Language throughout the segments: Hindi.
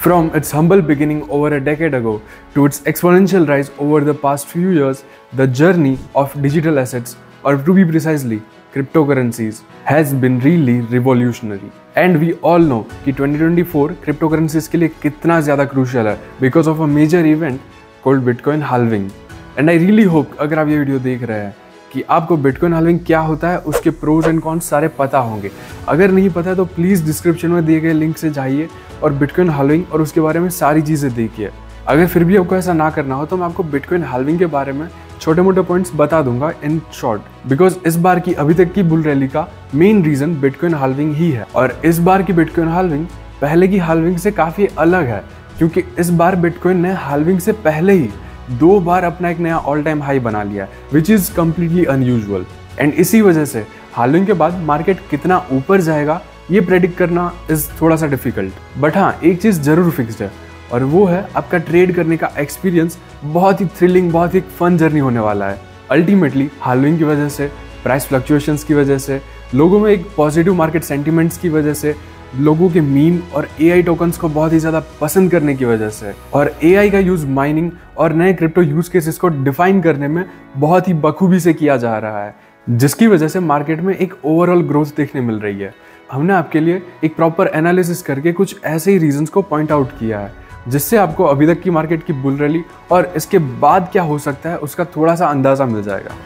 From its humble beginning over a decade ago to its exponential rise over the past few years, the journey of digital assets, or to be precisely, cryptocurrencies, has been really revolutionary. And we all know कि 2024 cryptocurrencies के लिए कितना ज़्यादा crucial है because of a major event called Bitcoin halving. And I really hope अगर आप ये वीडियो देख रहे हैं कि आपको बिटकॉइन हाल्विंग क्या होता है, उसके प्रोज एंड कॉन्स सारे पता होंगे। अगर नहीं पता है तो प्लीज़ डिस्क्रिप्शन में दिए गए लिंक से जाइए और बिटकॉइन हाल्विंग और उसके बारे में सारी चीज़ें देखिए। अगर फिर भी आपको ऐसा ना करना हो तो मैं आपको बिटकॉइन हाल्विंग के बारे में छोटे मोटे पॉइंट्स बता दूंगा इन शॉर्ट, बिकॉज इस बार की अभी तक की बुल रैली का मेन रीज़न बिटकॉइन हाल्विंग ही है। और इस बार की बिटकॉइन हाल्विंग पहले की हाल्विंग से काफ़ी अलग है, क्योंकि इस बार बिटकॉइन ने हाल्विंग से पहले ही 2 बार अपना एक नया ऑल टाइम हाई बना लिया, which is completely unusual. And इसी वजह से हाल्विंग के बाद मार्केट कितना ऊपर जाएगा ये प्रेडिक्ट करना इज़ थोड़ा सा डिफिकल्ट। बट हाँ, एक चीज़ ज़रूर फिक्स्ड है और वो है आपका ट्रेड करने का एक्सपीरियंस बहुत ही थ्रिलिंग, बहुत ही फन जर्नी होने वाला है। अल्टीमेटली हाल्विंग की वजह से, प्राइस फ्लक्चुएशंस की वजह से, लोगों में एक पॉजिटिव मार्केट सेंटिमेंट्स की वजह से, लोगों के मीम और एआई टोकन्स को बहुत ही ज़्यादा पसंद करने की वजह से, और एआई का यूज़ माइनिंग और नए क्रिप्टो यूज़ केसेस को डिफाइन करने में बहुत ही बखूबी से किया जा रहा है, जिसकी वजह से मार्केट में एक ओवरऑल ग्रोथ देखने मिल रही है। हमने आपके लिए एक प्रॉपर एनालिसिस करके कुछ ऐसे ही रीजंस को पॉइंट आउट किया है, जिससे आपको अभी तक की मार्केट की बुल रैली और इसके बाद क्या हो सकता है उसका थोड़ा सा अंदाज़ा मिल जाएगा।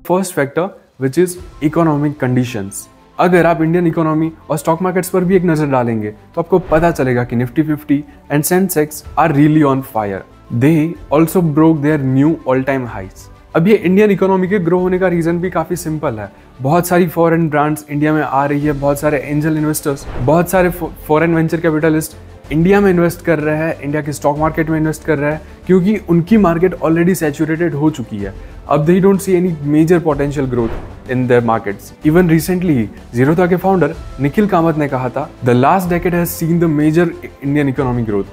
First factor which is economic conditions. अगर आप इंडियन इकोनॉमी और स्टॉक मार्केट्स पर भी एक नजर डालेंगे तो आपको पता चलेगा कि Nifty 50 and Sensex are really on fire. They also broke their new all time highs. अब ये इंडियन इकोनॉमी के ग्रो होने का रीजन भी काफी सिंपल है। बहुत सारी फॉरेन ब्रांड्स इंडिया में आ रही है, बहुत सारे एंजल इन्वेस्टर्स, बहुत सारे फॉरेन वेंचर कैपिटलिस्ट इंडिया में इन्वेस्ट कर रहे हैं, इंडिया के स्टॉक मार्केट में इन्वेस्ट कर रहे हैं, क्योंकि उनकी मार्केट ऑलरेडी सैचुरेटेड हो चुकी है। अब they don't see any major potential growth in their markets. Even recently ही ज़ीरोधा के फाउंडर निखिल कामत ने कहा था, the last decade has seen the major Indian economic growth,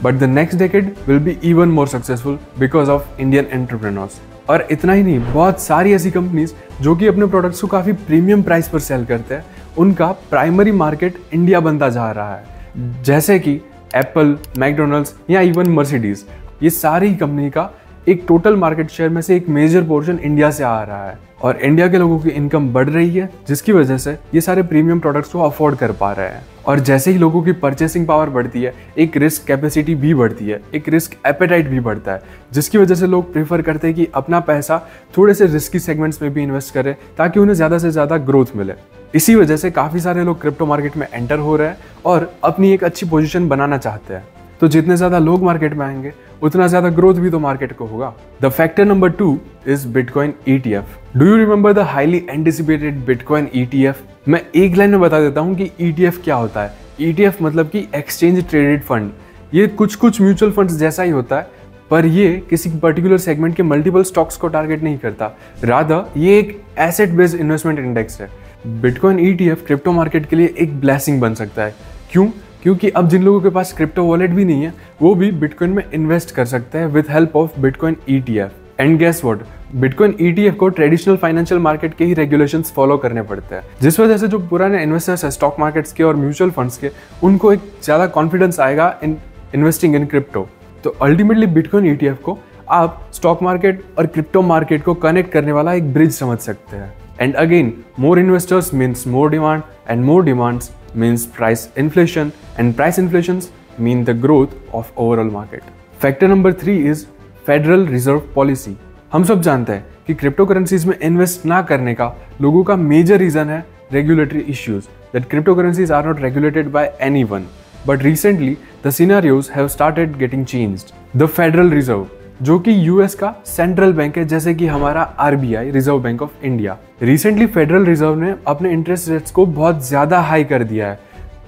but the next decade will be even more successful because of Indian entrepreneurs. और इतना ही नहीं, बहुत सारी ऐसी कंपनीज जो कि अपने प्रोडक्ट्स को काफ़ी प्रीमियम प्राइस पर सेल करते हैं, उनका प्राइमरी मार्केट इंडिया बनता जा रहा है, जैसे कि एप्पल, मैकडोनल्ड्स या इवन मर्सिडीज। ये सारी कंपनी का एक टोटल मार्केट शेयर में से एक मेजर पोर्शन इंडिया से आ रहा है, और इंडिया के लोगों की इनकम बढ़ रही है, जिसकी वजह से ये सारे प्रीमियम प्रोडक्ट्स को अफोर्ड कर पा रहे हैं। और जैसे ही लोगों की परचेसिंग पावर बढ़ती है, एक रिस्क कैपेसिटी भी बढ़ती है, एक रिस्क एपेटाइट भी बढ़ता है, जिसकी वजह से लोग प्रेफर करते हैं कि अपना पैसा थोड़े से रिस्की सेगमेंट्स में भी इन्वेस्ट करें ताकि उन्हें ज़्यादा से ज़्यादा ग्रोथ मिले। इसी वजह से काफ़ी सारे लोग क्रिप्टो मार्केट में एंटर हो रहे हैं और अपनी एक अच्छी पोजीशन बनाना चाहते हैं। तो जितने ज़्यादा लोग मार्केट में आएंगे उतना ज़्यादा ग्रोथ भी तो मार्केट को होगा। The factor number 2 is bitcoin ETF। Do you remember the highly anticipated bitcoin ETF? मैं एक लाइन में बता देता हूँ कि ETF क्या होता है। ETF मतलब कि एक्सचेंज ट्रेडेड फंड। ये कुछ म्यूचुअल फंड्स जैसा ही होता है, पर ये किसी पर्टिकुलर सेगमेंट के मल्टीपल स्टॉक्स को टारगेट नहीं करता, रादर ये एक एसेट बेस्ड इन्वेस्टमेंट इंडेक्स है। बिटकॉइन ETF क्रिप्टो मार्केट के लिए एक ब्लेसिंग बन सकता है। क्यों? क्योंकि अब जिन लोगों के पास क्रिप्टो वॉलेट भी नहीं है वो भी बिटकॉइन में इन्वेस्ट कर सकते हैं with help of bitcoin ETF। And guess what, bitcoin ETF को ट्रेडिशनल फाइनेंशियल मार्केट के ही रेगुलेशंस फॉलो करने पड़ते हैं, जिस वजह से जो पुराने इन्वेस्टर्स है स्टॉक मार्केट्स के और म्यूचुअल फंड्स के, उनको एक ज़्यादा कॉन्फिडेंस आएगा इन इन्वेस्टिंग इन क्रिप्टो। तो अल्टीमेटली बिटकॉइन ETF को आप स्टॉक मार्केट और क्रिप्टो मार्केट को कनेक्ट करने वाला एक ब्रिज समझ सकते हैं। And again, more investors means more demand, and more demands means price inflation, and price inflations mean the growth of overall market. Factor number 3 is Federal Reserve Policy. हम सब जानते हैं कि क्रिप्टो करेंसीज में इन्वेस्ट ना करने का लोगों का मेजर रीजन है regulatory issues, that cryptocurrencies are not regulated by anyone. But recently the scenarios have started getting changed. The Federal Reserve, जो कि यूएस का सेंट्रल बैंक है, जैसे कि हमारा RBI, reserve Bank of India, recently federal reserve ने अपने इंटरेस्ट रेट्स को बहुत ज़्यादा हाई कर दिया है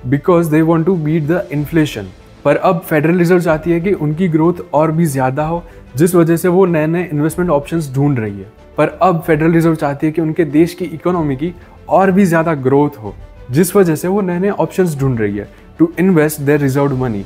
because they want to beat the inflation. पर अब फेडरल रिजर्व चाहती है कि उनकी ग्रोथ और भी ज़्यादा हो, जिस वजह से वो नए नए इन्वेस्टमेंट ऑप्शंस ढूंढ रही है। पर अब फेडरल रिजर्व चाहती है कि उनके देश की इकोनॉमी की और भी ज़्यादा ग्रोथ हो, जिस वजह से वो नए नए ऑप्शंस ढूंढ रही है to invest their reserved money,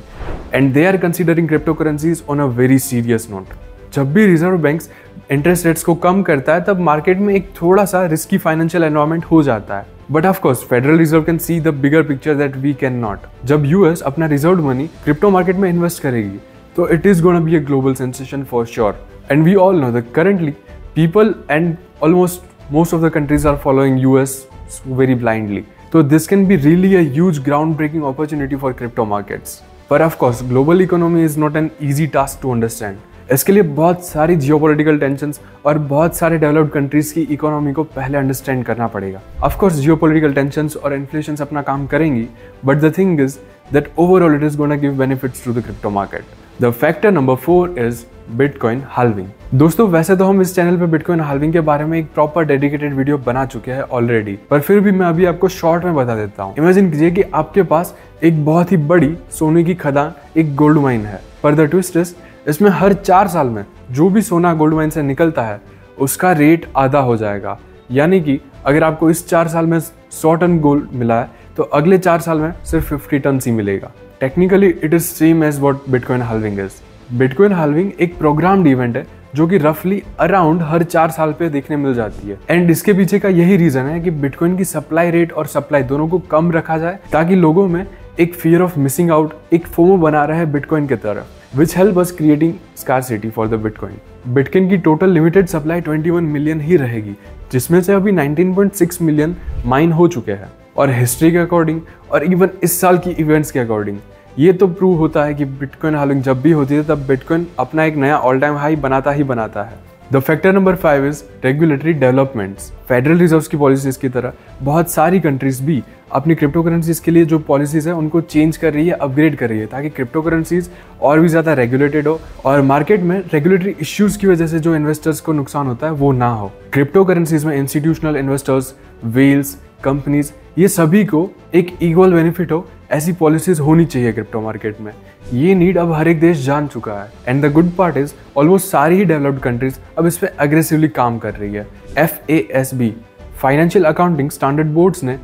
and they are considering crypto currencies on a very serious note. जब भी रिजर्व बैंक्स इंटरेस्ट रेट्स को कम करता है तब मार्केट में एक थोड़ा सा रिस्की फाइनेंशियल एनवायरनमेंट हो जाता है। But of course Federal Reserve can see the bigger picture that we cannot. जब यूएस अपना रिजर्व मनी क्रिप्टो मार्केट में इन्वेस्ट करेगी तो it is gonna be a global sensation for sure. And we all know that currently people and almost most of the countries are following US very blindly. So this can be really a huge groundbreaking opportunity for crypto markets. But of course, global economy is not an easy task to understand. इसके लिए बहुत सारी जियोपॉलिटिकल टेंशंस और बहुत सारे डेवलप्ड कंट्रीज की इकोनॉमी को पहले अंडरस्टैंड करना पड़ेगा। ऑफ कोर्स जियोपॉलिटिकल टेंशंस और इन्फ्लेशंस अपना काम करेंगी, but the thing is that overall it is gonna give benefits to the crypto market. The factor number 4 is bitcoin halving. दोस्तों वैसे तो हम इस चैनल पे बिटकॉइन हाल्विंग के बारे में एक प्रॉपर डेडिकेटेड वीडियो बना चुके हैं ऑलरेडी, पर फिर भी मैं अभी आपको शॉर्ट में बता देता हूँ। इमेजिन कीजिए कि आपके पास एक बहुत ही बड़ी सोने की खदान, एक गोल्ड माइन है, पर द ट्विस्ट इज इसमें हर 4 साल में जो भी सोना गोल्ड माइन से निकलता है उसका रेट आधा हो जाएगा। यानी कि अगर आपको इस 4 साल में 100 टन गोल्ड मिला है तो अगले 4 साल में सिर्फ 50 टन ही मिलेगा। Technically it is same as what bitcoin halving is. Bitcoin halving एक प्रोग्राम्ड इवेंट है जो कि रफली अराउंड हर 4 साल पे देखने मिल जाती है। एंड इसके पीछे का यही रीजन है कि बिटकॉइन की सप्लाई रेट और सप्लाई दोनों को कम रखा जाए ताकि लोगों में एक फियर ऑफ मिसिंग आउट, एक फोमो बना रहा है बिटकॉइन की तरफ, which help us creating scarcity for the bitcoin. Bitcoin की टोटल लिमिटेड सप्लाई 21 मिलियन ही रहेगी, जिसमें से अभी 19.6 मिलियन माइन हो चुके हैं। और हिस्ट्री के अकॉर्डिंग और इवन इस साल की इवेंट्स के अकॉर्डिंग ये तो प्रूव होता है कि बिटकॉइन हाल्विंग जब भी होती है तब बिटकॉइन अपना एक नया ऑल टाइम हाई बनाता ही बनाता है। The factor number 5 is regulatory developments. Federal reserve की पॉलिसीज की तरह बहुत सारी कंट्रीज भी अपनी क्रिप्टो करेंसीज के लिए जो पॉलिसीज है उनको चेंज कर रही है, अपग्रेड कर रही है, ताकि क्रिप्टो करेंसीज और भी ज़्यादा रेगुलेटेड हो और मार्केट में रेगुलेटरी इश्यूज की वजह से जो इन्वेस्टर्स को नुकसान होता है वो ना हो। क्रिप्टो करेंसीज में इंस्टीट्यूशनल इन्वेस्टर्स, वेल्स, कंपनीज, ये सभी को एक इक्वल बेनिफिट हो, ऐसी पॉलिसीज होनी चाहिए क्रिप्टो मार्केट में। ये नीड अब हर एक देश जान चुका है। And the good part is almost सारी ही डेवलप्ड कंट्रीज अब इस पर अग्रेसिवली काम कर रही है। FASB financial accounting standard boards ने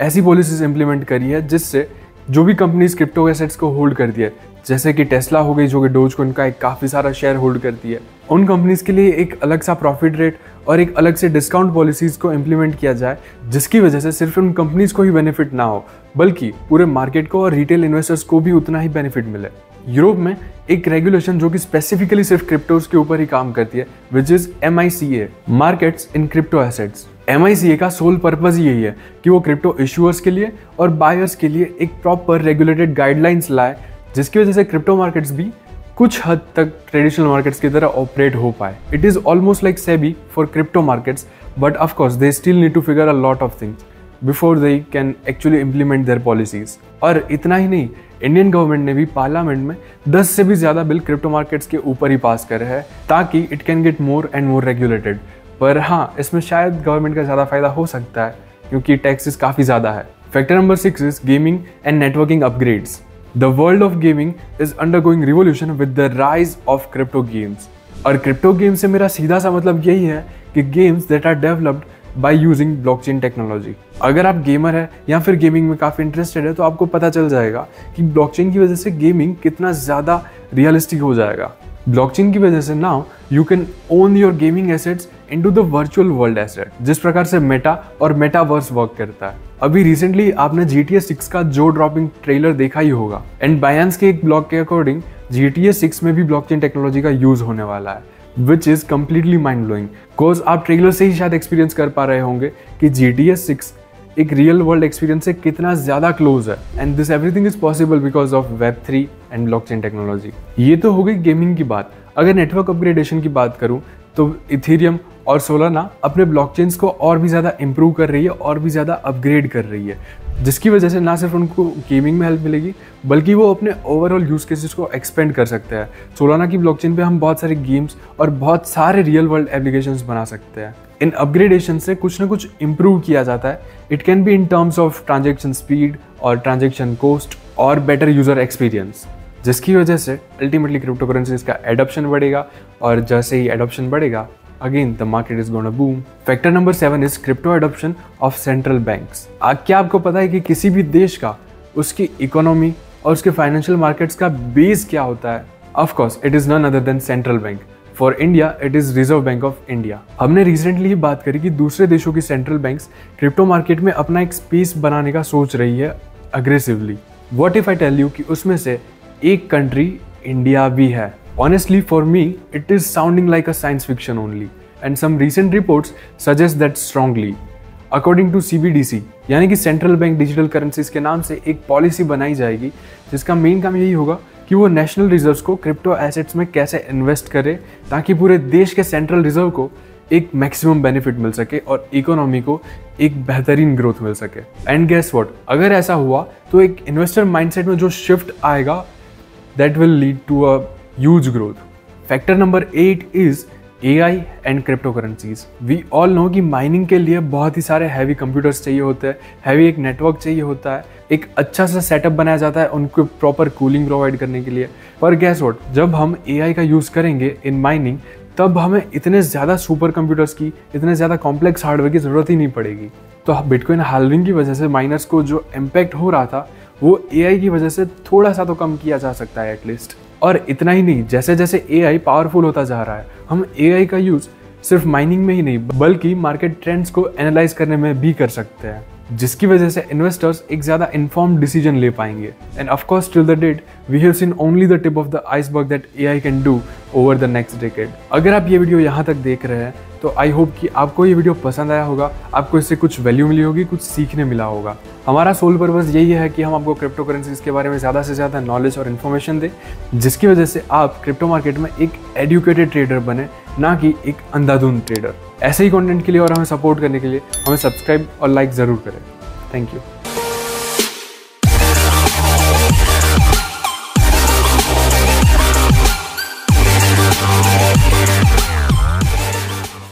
ऐसी पॉलिसीज इंप्लीमेंट करी है जिससे जो भी कंपनीज क्रिप्टो एसेट्स को होल्ड करती है, जैसे कि टेस्ला हो गई जो कि डोजकॉइन का एक काफ़ी सारा शेयर होल्ड करती है, उन कंपनीज के लिए एक अलग सा प्रॉफिट रेट और एक अलग से डिस्काउंट पॉलिसीज को इम्प्लीमेंट किया जाए, जिसकी वजह से सिर्फ उन कंपनीज को ही बेनिफिट ना हो बल्कि पूरे मार्केट को और रिटेल इन्वेस्टर्स को भी उतना ही बेनिफिट मिले। यूरोप में एक रेगुलेशन जो कि स्पेसिफिकली सिर्फ क्रिप्टोज के ऊपर ही काम करती है, which is MICA, markets in crypto assets. MICA का सोल पर्पज यही है कि वो क्रिप्टो इशूअर्स के लिए और बायर्स के लिए एक प्रॉपर रेगुलेटेड गाइडलाइंस लाए, जिसकी वजह से क्रिप्टो मार्केट्स भी कुछ हद तक ट्रेडिशनल मार्केट्स की तरह ऑपरेट हो पाए। It is almost like SEBI for crypto markets, but of course they still need to figure a lot of things before they can actually implement their policies. और इतना ही नहीं, इंडियन गवर्नमेंट ने भी पार्लियामेंट में 10 से भी ज्यादा बिल क्रिप्टो मार्केट्स के ऊपर ही पास करे हैं ताकि it can get more and more regulated. पर हाँ, इसमें शायद गवर्नमेंट का ज्यादा फायदा हो सकता है क्योंकि टैक्सेस काफी ज्यादा है। Factor number 6 is gaming and networking upgrades. The world of gaming is undergoing revolution with the rise of crypto games. और क्रिप्टो गेम से मेरा सीधा सा मतलब यही है कि games that are developed by using blockchain technology. अगर आप गेमर है या फिर गेमिंग में काफ़ी इंटरेस्टेड है तो आपको पता चल जाएगा कि ब्लॉकचेन की वजह से गेमिंग कितना ज़्यादा रियलिस्टिक हो जाएगा। ब्लॉकचेन की वजह से now you can own your gaming assets into the virtual world asset, जिस प्रकार से मेटा और मेटावर्स वर्क करता है। अभी रिसेंटली आपने GTA 6 का जो ड्रॉपिंग ट्रेलर देखा ही होगा, एंड बायंस के एक ब्लॉग के अकॉर्डिंग GTA 6 में भी ब्लॉकचेन टेक्नोलॉजी का यूज होने वाला है, which is completely mind blowing. Because आप ट्रेलर से ही शायद एक्सपीरियंस कर पा रहे होंगे कि GTA 6 एक रियल वर्ल्ड एक्सपीरियंस से कितना ज्यादा क्लोज है, and this everything is possible because of Web3 and blockchain technology. ये तो हो गई गेमिंग की बात। अगर नेटवर्क अपग्रेडेशन की बात करूं तो इथेरियम और सोलाना अपने ब्लॉकचेन्स को और भी ज़्यादा इंप्रूव कर रही है और भी ज़्यादा अपग्रेड कर रही है, जिसकी वजह से ना सिर्फ उनको गेमिंग में हेल्प मिलेगी बल्कि वो अपने ओवरऑल यूज केसेस को एक्सपेंड कर सकते हैं। सोलाना की ब्लॉकचेन पे हम बहुत सारे गेम्स और बहुत सारे रियल वर्ल्ड एप्लीकेशंस बना सकते हैं। इन अपग्रेडेशन से कुछ ना कुछ इंप्रूव किया जाता है। It can be in terms of transaction speed और ट्रांजेक्शन कॉस्ट और बेटर यूजर एक्सपीरियंस, जिसकी वजह से अल्टीमेटली क्रिप्टो करेंसीज का एडॉप्शन बढ़ेगा, और जैसे ही एडॉप्शन बढ़ेगा again the market is gonna boom. Factor number 7 is crypto adoption of central banks. क्या आपको पता है कि किसी भी देश का उसकी इकोनॉमी और उसके फाइनेंशियल मार्केट्स का बेस क्या होता है? Of course it is none other than central bank. For India it is Reserve Bank of India. हमने रिसेंटली ही बात करी कि दूसरे देशों की सेंट्रल बैंक्स क्रिप्टो मार्केट में अपना एक स्पेस बनाने का सोच रही है aggressively. What if I tell you कि उसमें से एक कंट्री इंडिया भी है। Honestly, for me, it is sounding like a science fiction only, and some recent reports suggest that strongly. According to CBDC, यानी कि सेंट्रल बैंक डिजिटल करेंसीज के नाम से एक पॉलिसी बनाई जाएगी जिसका मेन काम यही होगा कि वो नेशनल रिजर्व्स को क्रिप्टो एसेट्स में कैसे इन्वेस्ट करे ताकि पूरे देश के सेंट्रल रिजर्व को एक मैक्सिमम बेनिफिट मिल सके और इकोनॉमी को एक बेहतरीन ग्रोथ मिल सके। एंड गेस व्हाट, अगर ऐसा हुआ तो एक इन्वेस्टर माइंडसेट में जो शिफ्ट आएगा that will lead to a huge growth. Factor number 8 is AI and cryptocurrencies. We all know कि माइनिंग के लिए बहुत ही सारे हैवी कंप्यूटर्स चाहिए होते हैं, हैवी एक नेटवर्क चाहिए होता है, एक अच्छा सा सेटअप बनाया जाता है उनको प्रॉपर कूलिंग प्रोवाइड करने के लिए। पर गेस व्हाट, जब हम AI का यूज़ करेंगे इन माइनिंग तब हमें इतने ज़्यादा सुपर कंप्यूटर्स की, इतने ज़्यादा कॉम्प्लेक्स हार्डवेयर की ज़रूरत ही नहीं पड़ेगी। तो बिटकॉइन हाल्विंग की वजह से माइनर्स को जो इम्पैक्ट हो रहा था वो AI की वजह से थोड़ा सा तो कम किया जा सकता है एटलीस्ट। और इतना ही नहीं, जैसे जैसे AI पावरफुल होता जा रहा है हम AI का यूज़ सिर्फ माइनिंग में ही नहीं बल्कि मार्केट ट्रेंड्स को एनालाइज करने में भी कर सकते हैं, जिसकी वजह से इन्वेस्टर्स एक ज़्यादा इन्फॉर्म्ड डिसीजन ले पाएंगे। And of course till the date we have seen only the tip of the iceberg that AI can do over the next decade. अगर आप ये वीडियो यहाँ तक देख रहे हैं तो आई होप कि आपको ये वीडियो पसंद आया होगा, आपको इससे कुछ वैल्यू मिली होगी, कुछ सीखने मिला होगा। हमारा सोल पर्पस यही है कि हम आपको क्रिप्टो करेंसीज के बारे में ज़्यादा से ज़्यादा नॉलेज और इन्फॉर्मेशन दें जिसकी वजह से आप क्रिप्टो मार्केट में एक एडुकेटेड ट्रेडर बने, ना कि एक अंधाधुंध ट्रेडर। ऐसे ही कंटेंट के लिए और हमें सपोर्ट करने के लिए हमें सब्सक्राइब और लाइक ज़रूर करें। Thank you.